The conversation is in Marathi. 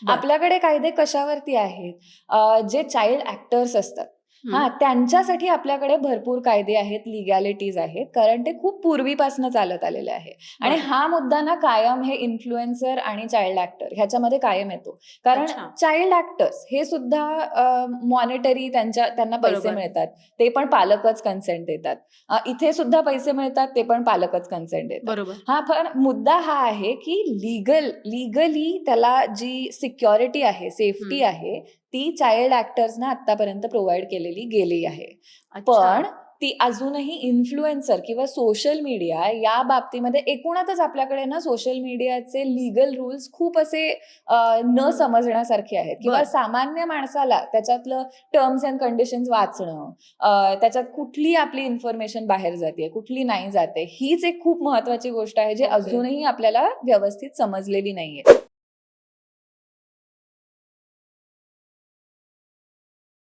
बर. आपल्याकडे कायदे कशावरती आहेत? जे चाइल्ड ॲक्टर्स असतात, हं. हां, त्यांच्यासाठी आपल्याकडे भरपूर कायदे आहेत, लीगॅलिटीज आहेत. कारण ते खूप पूर्वीपासून चालत आलेले आहे. आणि बरं. हा मुद्दा ना कायम हे इन्फ्लुएन्सर आणि चाइल्ड ॲक्टर ह्याच्यामध्ये कायम येतो. कारण अच्छा. चाइल्ड ॲक्टर्स हे सुद्धा मॉनिटरी त्यांना पैसे बरोबर, मिळतात. ते पण पालकच कन्सेंट देतात. इथे सुद्धा पैसे मिळतात, ते पण पालकच कन्सेंट देतात. बरोबर. हां, पण मुद्दा हा आहे, की लीगली त्याला जी सिक्युरिटी आहे, सेफ्टी हं. आहे, ती चाइल्ड ॲक्टर्सना आत्तापर्यंत प्रोव्हाईड केलेली गेली आहे. अच्छा. पण ती अजूनही इन्फ्लुएन्सर किंवा सोशल मीडिया या बाबतीमध्ये एकूणातच आपल्याकडे ना सोशल मीडियाचे लीगल रूल्स खूप असे न समजण्यासारखे आहेत किंवा बरं. सामान्य माणसाला त्याच्यातलं टर्म्स अँड कंडिशन्स वाचणं, त्याच्यात कुठली आपली इन्फॉर्मेशन बाहेर जातेय, कुठली नाही जाते, हीच एक खूप महत्वाची गोष्ट आहे, जी ओके. अजूनही आपल्याला व्यवस्थित समजलेली नाहीये.